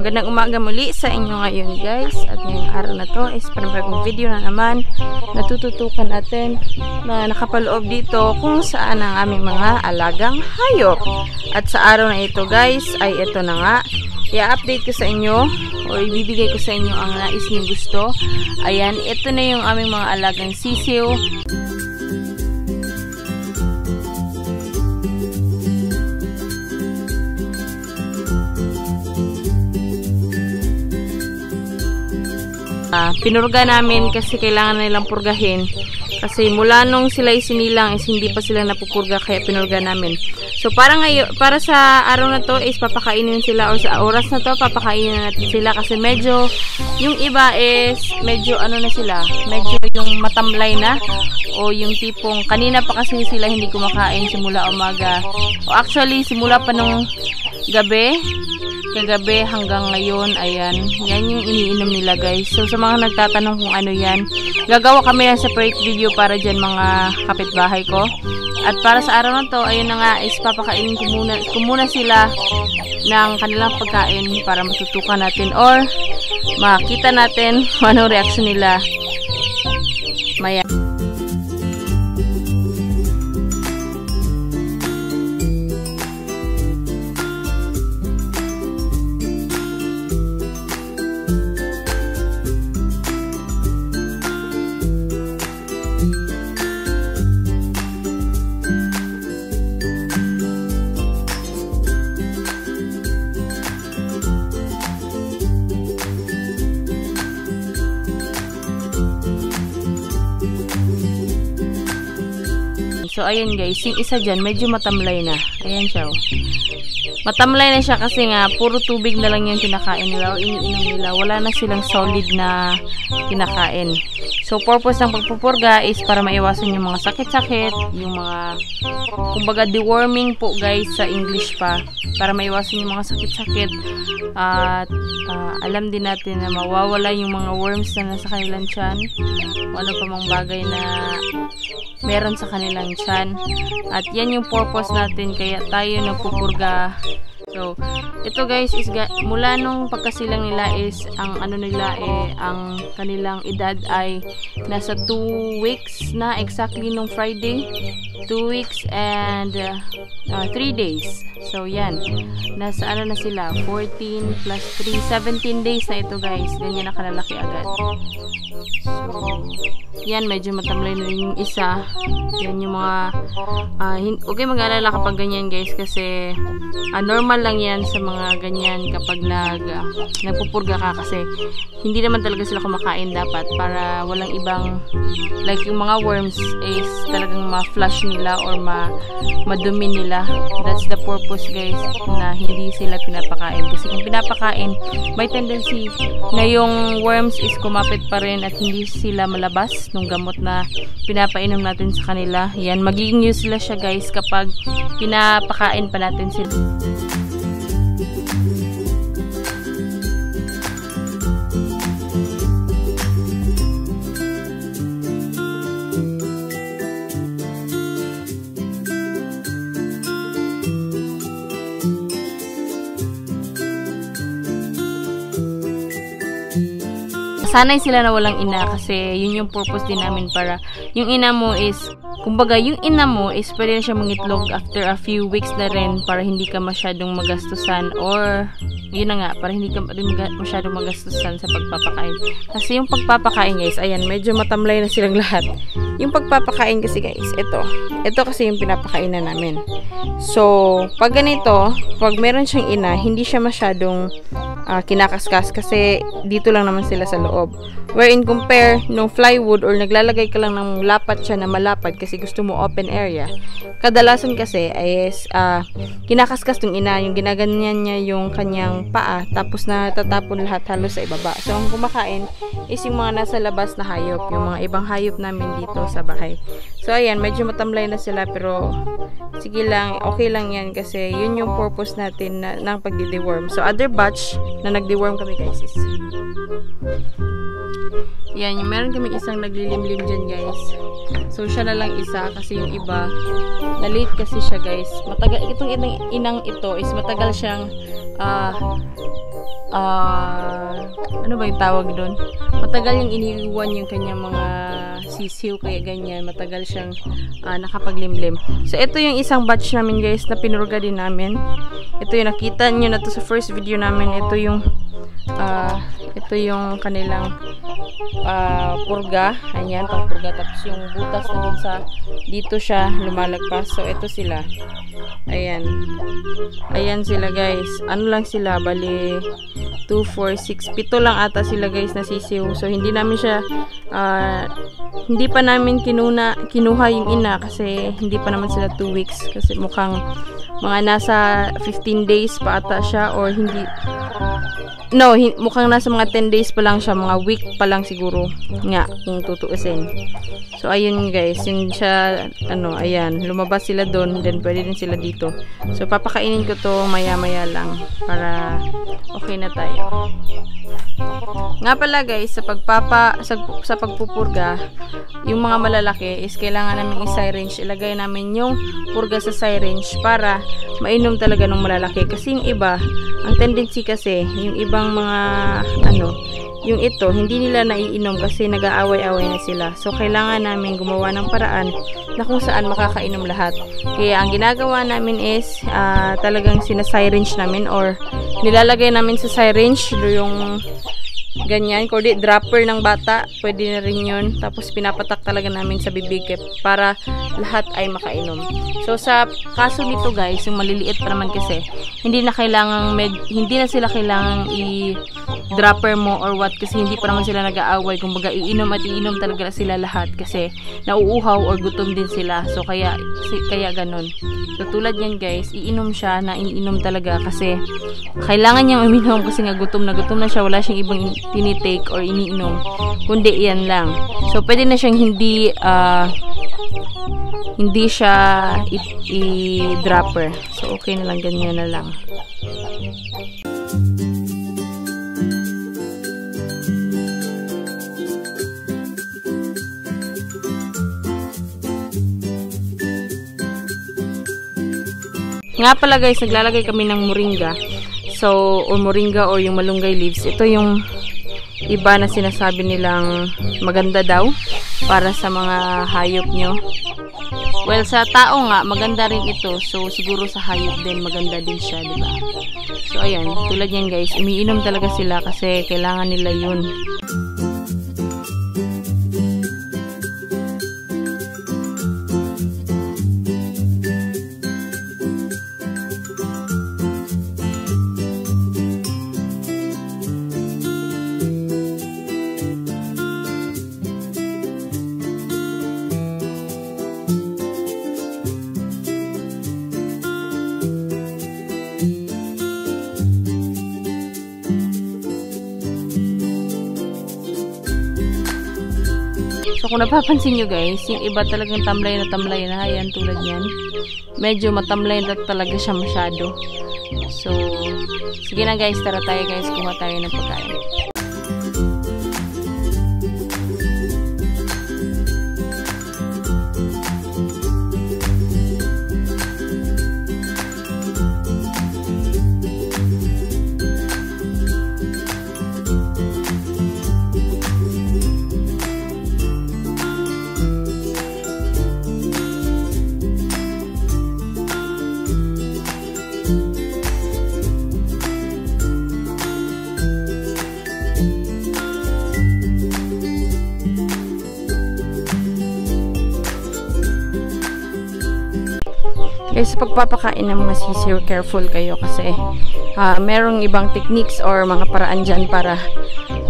Magandang umaga muli sa inyo ngayon guys. At ngayong araw na to is panibagong video na naman. Natututukan natin na nakapaloob dito kung saan ang aming mga alagang hayop. At sa araw na ito guys ay ito na nga. I-update ko sa inyo o ibibigay ko sa inyo ang nais niyong gusto. Ayan, ito na yung aming mga alagang sisiw. Pinurga namin kasi kailangan nilang purgahin. Kasi mula nung sila isinilang is hindi pa sila napupurga kaya pinurga namin. So para sa araw na to is papakainin sila or sa oras na to papakainin natin sila kasi medyo yung iba is medyo ano na sila, medyo yung matamlay na o yung tipong kanina pa kasi sila hindi kumakain simula umaga. O actually simula pa nung kagabi hanggang ngayon, ayan, yan yung iniinom nila guys. So sa mga nagtatanong kung ano yan, gagawa kami ng separate video para dyan mga kapitbahay ko. At para sa araw na to, ayun na nga is papakainin ko muna sila ng kanilang pagkain para matutukan natin or makita natin kung anong reaction nila maya. So, ayan guys, yung isa dyan, medyo matamlay na. Ayan siya. Matamlay na siya kasi nga, puro tubig na lang yung kinakain nila o iniinom nila. Wala na silang solid na kinakain. So, purpose ng pagpupurga is para maiwasan yung mga sakit-sakit, yung mga, kumbaga, deworming po guys sa English pa. Para maiwasan yung mga sakit-sakit. At alam din natin na mawawala yung mga worms na nasa kanilang tiyan. O ano pa mang bagay na meron sa kanilang tiyan. At yan yung purpose natin kaya tayo nagpupurga. So, ito guys is mula nung pagkasilang nila is ang ano nila ang kanilang edad ay nasa 2 weeks na exactly nung Friday. 2 weeks and 3 days. So, yan. Nasa ano na sila? 14 plus 3, 17 days na ito guys. Ganyan na kalalaki agad. So, yan. Medyo matamlay na yung isa. Yan yung mga okay mag-alala kapag ganyan guys kasi normal lang yan sa mga ganyan kapag nagpupurga ka kasi hindi naman talaga sila kumakain dapat para walang ibang like yung mga worms is talagang ma-flush nila or madumi nila. That's the purpose guys na hindi sila pinapakain kasi kung pinapakain may tendency na yung worms is kumapit pa rin at hindi sila malabas nung gamot na pinapainom natin sa kanila. Yan, magiging useless siya guys kapag pinapakain pa natin sila. Sanay sila na walang ina kasi yun yung purpose din namin para yung ina mo is kumbaga yung ina mo is pwede na siya mangitlog after a few weeks na rin para hindi ka masyadong magastusan or yun na nga para hindi ka masyadong magastusan sa pagpapakain kasi yung pagpapakain guys ayan medyo matamlay na silang lahat yung pagpapakain kasi guys ito kasi yung pinapakain na namin so pag ganito pag meron siyang ina hindi siya masyadong kinakaskas kasi dito lang naman sila sa loob. Wherein compare nung plywood or naglalagay ka lang ng lapat siya na malapad kasi gusto mo open area. Kadalasan kasi ay kinakaskas ng ina, yung ginaganyan niya yung kanyang paa tapos natatapon lahat halos sa ibaba. So ang kumakain is yung mga nasa labas na hayop, yung mga ibang hayop namin dito sa bahay. So ayan, medyo matamlay na sila pero sige lang, okay lang yan kasi yun yung purpose natin ng pagdi-deworm. So other batch na nag-deworm kami guys is yan, yung meron kami isang naglilimlim dyan guys. So siya na lang isa kasi yung iba na late kasi siya guys. Matagal, itong inang ito is matagal siyang ano ba yung tawag doon? Matagal yung iniiwan yung kanyang mga sisiw, kaya ganyan, matagal siyang nakapaglimlim. So, ito yung isang batch namin guys na pinurga din namin. Ito yung nakita nyo na to sa first video namin. Ito yung kanilang purga. Ayan, pang purga. Tapos yung butas na dun sa dito siya lumalagpas. So, ito sila. Ayan. Ayan sila guys. Ano lang sila? Bali 2, 4, 6, 7 lang ata sila guys na sisiw. So, hindi namin siya hindi pa namin kinuha yung ina kasi hindi pa naman sila 2 weeks. Kasi mukhang mga nasa 15 days pa ata siya or hindi. No, mukhang nasa mga 10 days pa lang siya, mga week pa lang siguro nga kung tutuusin. So ayun guys, yun siya, ayan, lumabas sila doon, then pwede din sila dito. So papakainin ko to maya-maya lang para okay na tayo. Nga pala guys, sa pagpupurga, yung mga malalaki is kailangan namin i-syringe. Ilagay namin yung purga sa syringe para mainom talaga ng malalaki. Kasi yung iba, ang tendency kasi, yung ibang mga, yung ito, hindi nila naiinom kasi nag-aaway-away na sila. So, kailangan namin gumawa ng paraan na kung saan makakainom lahat. Kaya, ang ginagawa namin is, talagang sinasyringe namin or nilalagay namin sa syringe yung ganyan, kundi dropper ng bata, pwede na rin yun. Tapos pinapatak talaga namin sa bibig para lahat ay makainom. So sa kaso nito guys, yung maliliit pa naman kasi, hindi na sila kailangang i-dropper mo or what, kasi hindi pa naman sila nag-aaway. Kumbaga iinom at iinom talaga sila lahat kasi nauuhaw or gutom din sila. So kaya ganun. So tulad yan guys, iinom siya na iinom talaga kasi kailangan niyang uminom kasi nga gutom na siya, wala siyang ibang tinitake or iniinom, kundi yan lang. So pwede na siyang hindi siya i-dropper. So okay na lang, ganyan na lang. Nga pala guys, naglalagay kami ng moringa. So, or moringa or yung malunggay leaves. Ito yung iba na sinasabi nilang maganda daw para sa mga hayop nyo. Well, sa tao nga, maganda rin ito. So, siguro sa hayop din, maganda din siya, diba? So, ayan. Tulad yan guys, umiinom talaga sila kasi kailangan nila yun. So, kung napapansin nyo guys, yung iba talagang tamlay na, ayan, tulad yan. Medyo matamlay na talaga siya masyado. So, sige na guys, tara tayo guys, kuha tayo ng pagkain. Sa pagpapakain ng mga sisiw, careful kayo kasi merong ibang techniques or mga paraan dyan para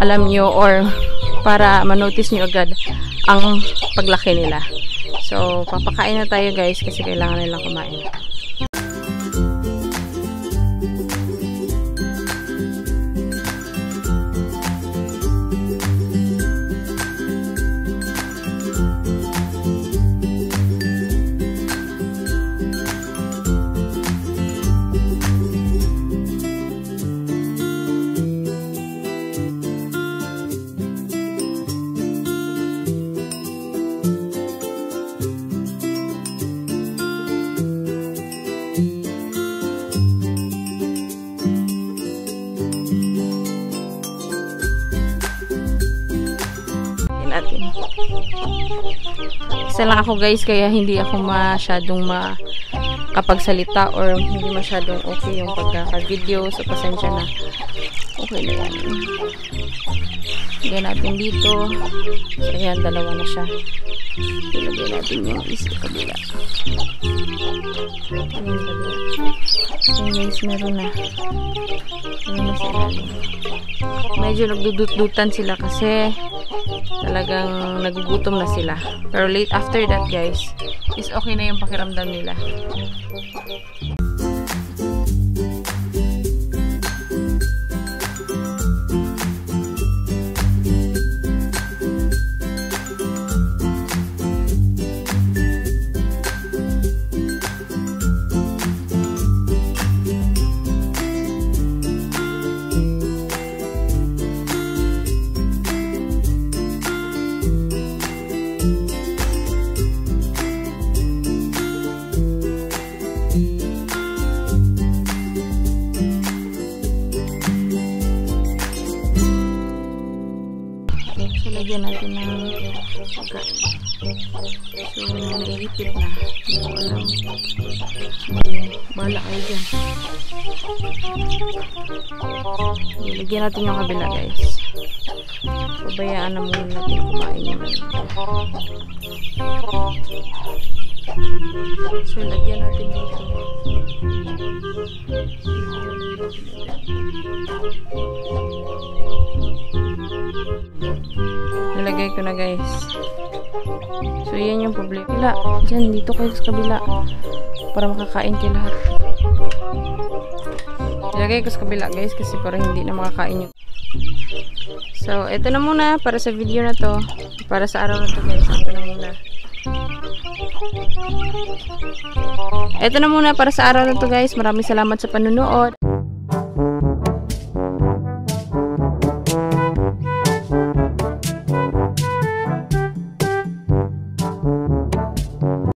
alam nyo or para manotice nyo agad ang paglaki nila. So, papakain na tayo guys kasi kailangan nilang kumain. Isa lang ako guys, kaya hindi ako masyadong makapagsalita or hindi masyadong okay yung pagkaka-video. So, pasensya na. Okay na yan. Lagyan natin dito. So, ayan, dalawa na siya. Ilagay natin yung isa kabila. Ayan, kabila. Ayan guys, meron na. Ayan na sila. Medyo nagdudut-dutan sila kasi talagang nagugutom na sila. Pero late after that guys, is okay na yung pakiramdam nila. So, lagyan natin ng pagkain. So, naiipit na. Hindi ko alam. Bahala kayo dyan. So, lagyan natin yung kabila guys. Pabayaan na muna natin kumain yun. So, lagyan natin dito. Nalagay ko na guys. So yan yung problema. Wala, dyan dito kayo sa kabila para makakain kayo lahat. Nilagay ko sa kabila guys kasi para hindi na makakain yun. So ito na muna para sa video na to. Para sa araw na to guys. Ito na muna. Ito na muna para sa araw na to guys. Maraming salamat sa panunood.